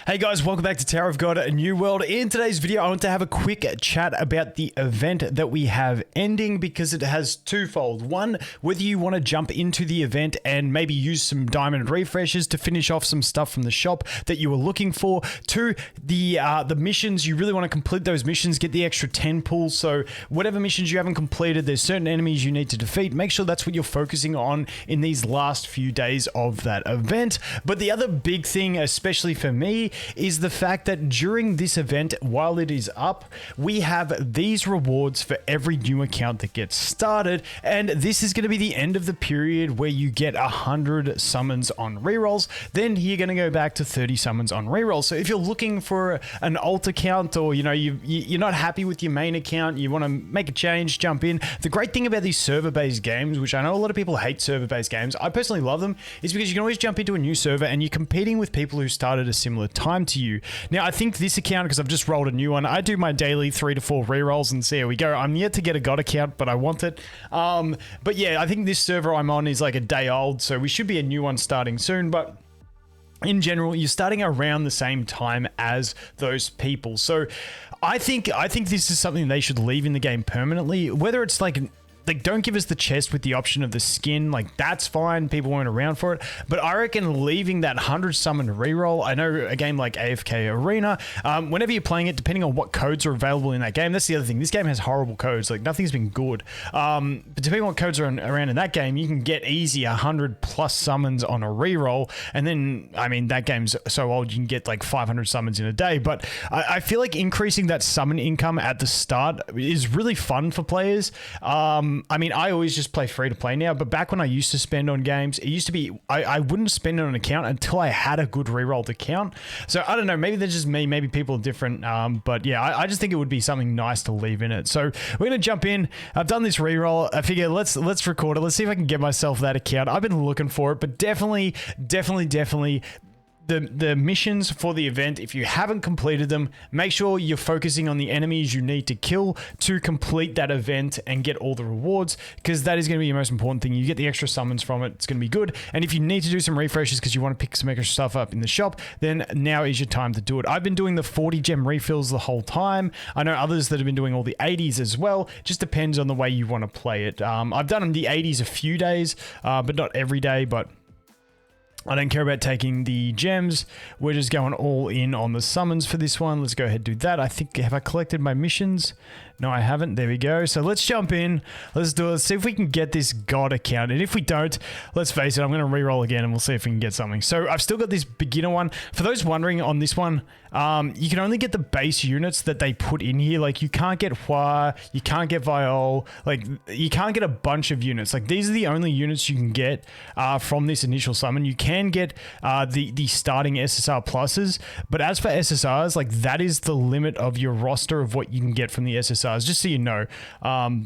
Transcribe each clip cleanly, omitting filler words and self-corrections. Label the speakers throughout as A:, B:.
A: Hey guys, welcome back to Tower of God, a new world. In today's video, I want to have a quick chat about the event that we have ending because it has twofold. One, whether you want to jump into the event and maybe use some diamond refreshes to finish off some stuff from the shop that you were looking for. Two, the missions, you really want to complete those missions, get the extra 10 pulls. So whatever missions you haven't completed, there's certain enemies you need to defeat. Make sure that's what you're focusing on in these last few days of that event. But the other big thing, especially for me, is the fact that during this event, while it is up, we have these rewards for every new account that gets started, and this is going to be the end of the period where you get 100 summons on rerolls. Then you're going to go back to 30 summons on rerolls. So if you're looking for an alt account, or you're not happy with your main account, you want to make a change, jump in. The great thing about these server-based games, which I know a lot of people hate server-based games, I personally love them, is because you can always jump into a new server and you're competing with people who started a similar time to you. Now, I think this account, because I've just rolled a new one, I do my daily 3 to 4 rerolls and see how we go. I'm yet to get a God account, but I want it. But yeah, I think this server I'm on is like a day old, so we should be a new one starting soon, but in general, you're starting around the same time as those people. So I think this is something they should leave in the game permanently, whether it's like don't give us the chest with the option of the skin, like that's fine, people weren't around for it, but I reckon leaving that 100 summon reroll, I know a game like AFK Arena, whenever you're playing it, depending on what codes are available in that game, that's the other thing, this game has horrible codes, like nothing's been good, but depending on what codes are around in that game, you can get easy 100 plus summons on a reroll, and then, I mean, that game's so old, you can get like 500 summons in a day, but I feel like increasing that summon income at the start is really fun for players. I mean, I always just play free to play now, but back when I used to spend on games, it used to be, I wouldn't spend on an account until I had a good rerolled account. So I don't know, maybe that's just me, maybe people are different, but yeah, I just think it would be something nice to leave in it. So we're going to jump in. I've done this reroll. I figure let's record it. Let's see if I can get myself that account. I've been looking for it, but definitely the missions for the event, if you haven't completed them, make sure you're focusing on the enemies you need to kill to complete that event and get all the rewards, because that is going to be the most important thing. You get the extra summons from it, it's going to be good. And if you need to do some refreshes because you want to pick some extra stuff up in the shop, then now is your time to do it. I've been doing the 40 gem refills the whole time. I know others that have been doing all the 80s as well. Just depends on the way you want to play it. I've done the 80s a few days, but not every day, but I don't care about taking the gems. We're just going all in on the summons for this one. Let's go ahead and do that. I think, have I collected my missions? No, I haven't. There we go. So let's jump in. Let's do it. Let's see if we can get this God account. And if we don't, let's face it, I'm going to re-roll again and we'll see if we can get something. So I've still got this beginner one. For those wondering on this one, you can only get the base units that they put in here. Like you can't get Hua, you can't get Viol, like you can't get a bunch of units. Like these are the only units you can get from this initial summon. You can get the starting SSR pluses, but as for SSRs, like that is the limit of your roster of what you can get from the SSRs, just so you know.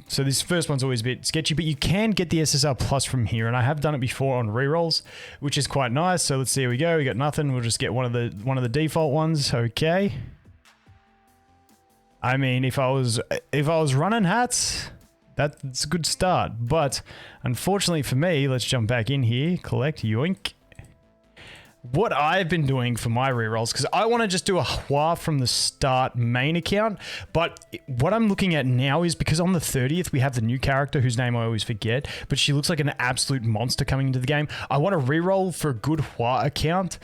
A: So this first one's always a bit sketchy, but you can get the SSR plus from here, and I have done it before on rerolls, which is quite nice. So let's see, here we go. We got nothing. We'll just get one of the default ones. Okay. I mean, if I was running hats, that's a good start, but unfortunately for me, let's jump back in here, collect, yoink. What I've been doing for my rerolls, because I want to just do a Hua from the start main account, but what I'm looking at now is because on the 30th we have the new character whose name I always forget, but she looks like an absolute monster coming into the game. I want to reroll for a good Hua account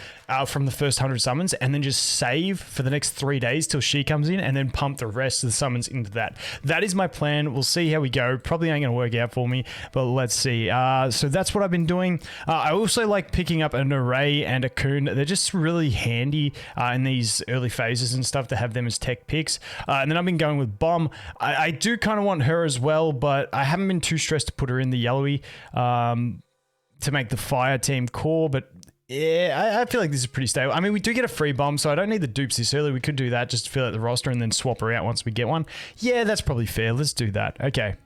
A: from the first 100 summons, and then just save for the next 3 days till she comes in, and then pump the rest of the summons into that. That is my plan. We'll see how we go. Probably ain't going to work out for me, but let's see. So that's what I've been doing. I also like picking up an array and a coon. They're just really handy in these early phases and stuff to have them as tech picks. And then I've been going with Bomb. I do kind of want her as well, but I haven't been too stressed to put her in the yellowy to make the fire team core, but yeah, I feel like this is pretty stable. I mean, we do get a free bomb, so I don't need the dupes this early. We could do that just to fill out the roster and then swap her out once we get one. Yeah, that's probably fair. Let's do that. Okay.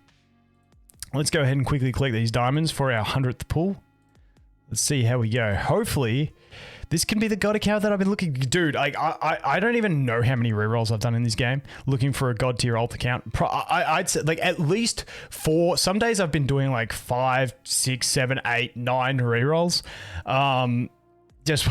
A: Let's go ahead and quickly collect these diamonds for our 100th pull. Let's see how we go. Hopefully, this can be the God account that I've been looking... Dude, I don't even know how many rerolls I've done in this game looking for a God tier alt account. I'd say like at least 4. Some days I've been doing like 5, 6, 7, 8, 9 rerolls. just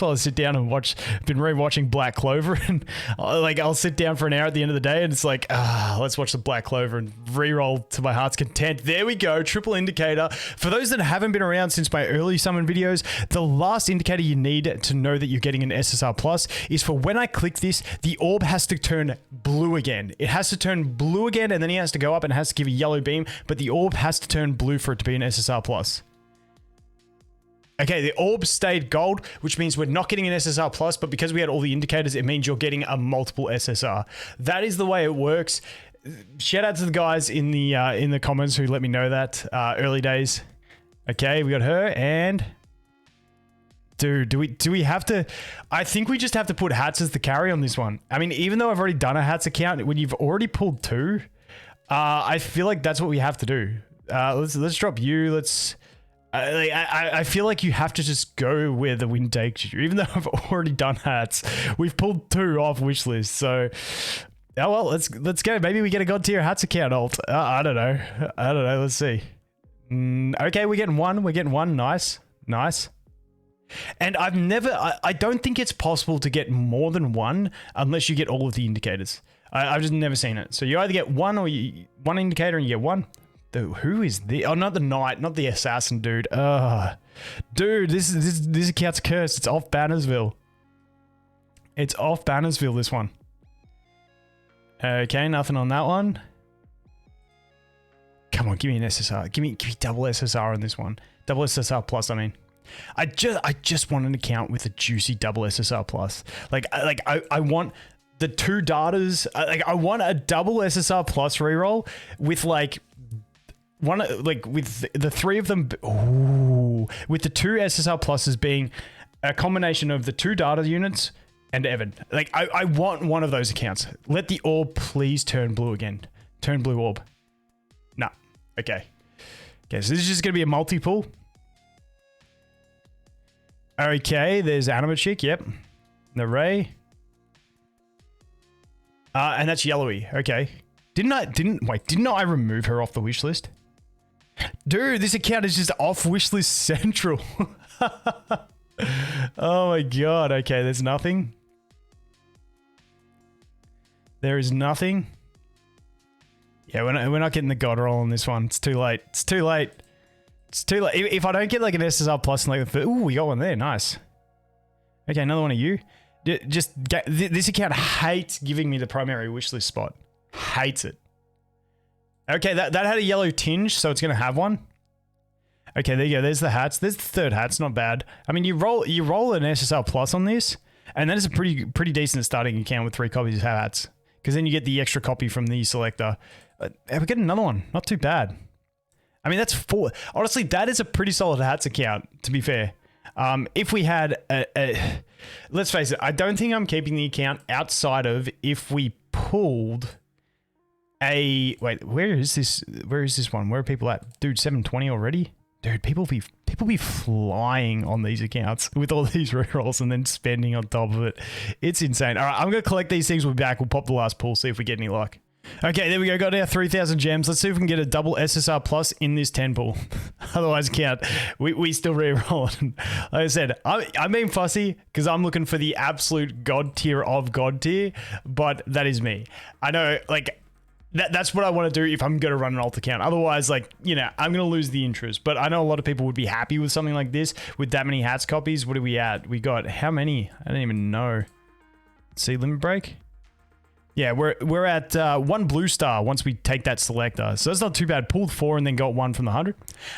A: while I sit down and watch, been rewatching Black Clover, and I'll sit down for an hour at the end of the day, and it's like, let's watch the Black Clover and re-roll to my heart's content. There we go, triple indicator. For those that haven't been around since my early summon videos, the last indicator you need to know that you're getting an SSR Plus is for when I click this, the orb has to turn blue again. It has to turn blue again, and then he has to go up and has to give a yellow beam, but the orb has to turn blue for it to be an SSR Plus. Okay, the orb stayed gold, which means we're not getting an SSR Plus, but because we had all the indicators, it means you're getting a multiple SSR. That is the way it works. Shout out to the guys in the comments who let me know that early days. Okay, we got her, and dude, do we have to? I think we just have to put hats as the carry on this one. I mean, even though I've already done a hats account, when you've already pulled 2, I feel like that's what we have to do. Let's drop you. Let's. I feel like you have to just go where the wind takes you. Even though I've already done hats, we've pulled 2 off wish list. So, oh well, let's go. Maybe we get a god tier hats account alt. I don't know. Let's see. Okay, we're getting 1. We're getting 1. Nice. And I don't think it's possible to get more than 1 unless you get all of the indicators. I've just never seen it. So you either get 1 or 1 indicator and you get 1. Who is the? Oh, not the knight, not the assassin, dude. Dude, this account's cursed. It's off Bannersville. It's off Bannersville, this one. Okay, nothing on that one. Come on, give me an SSR. Give me double SSR on this one. Double SSR plus, I mean. I just want an account with a juicy double SSR plus. I want the 2 datas. I want a double SSR plus reroll with with the 3 of them. Ooh, with the 2 SSR pluses being a combination of the 2 data units and Evan. I want one of those accounts. Let the orb please turn blue again. Turn blue orb. Nah. Okay. So this is just gonna be a multi-pull. Okay, there's Anima Chick. Yep. The Ray. And that's yellowy. Okay. Didn't I remove her off the wish list? Dude, this account is just off wishlist central. Oh my god. Okay, there's nothing. There is nothing. Yeah, we're not getting the god roll on this one. It's too late. It's too late. It's too late. If I don't get like an SSR plus and ooh, we got one there. Nice. Okay, another one of you. This account hates giving me the primary wishlist spot. Hates it. Okay, that had a yellow tinge, so it's going to have one. Okay, there you go. There's the hats. There's the 3rd hats. Not bad. I mean, you roll an SSR plus on this, and that is a pretty decent starting account with 3 copies of hats. Because then you get the extra copy from the selector. We get another one. Not too bad. I mean, that's 4. Honestly, that is a pretty solid hats account, to be fair. If we had let's face it, I don't think I'm keeping the account outside of if we pulled wait, where is this one? Where are people at? Dude, 720 already? Dude, people be flying on these accounts with all these rerolls and then spending on top of it. It's insane. All right, I'm going to collect these things. We'll be back. We'll pop the last pull, see if we get any luck. Okay, there we go. Got our 3,000 gems. Let's see if we can get a double SSR plus in this 10 pull. Otherwise, count. We still re-roll. Like I said, I'm being fussy because I'm looking for the absolute god tier of god tier, but that is me. I know, that's what I want to do if I'm going to run an alt account. Otherwise, I'm going to lose the interest. But I know a lot of people would be happy with something like this with that many hats copies. What are we at? We got how many? I don't even know. See, limit break? Yeah, we're at 1 blue star once we take that selector. So that's not too bad. Pulled 4 and then got 1 from the 100.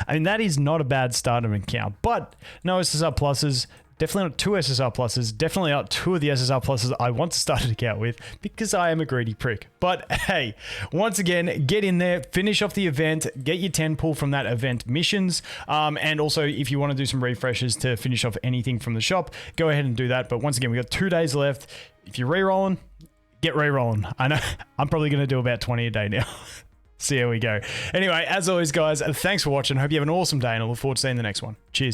A: I mean, that is not a bad start of an account. But no SSR pluses. Definitely not 2 SSR pluses. Definitely not 2 of the SSR pluses I want to start an account with because I am a greedy prick. But hey, once again, get in there, finish off the event, get your 10 pull from that event missions. And also, if you want to do some refreshes to finish off anything from the shop, go ahead and do that. But once again, we got 2 days left. If you're re-rolling, get re-rolling. I know I'm probably going to do about 20 a day now. See how we go. Anyway, as always, guys, thanks for watching. Hope you have an awesome day and I look forward to seeing the next one. Cheers.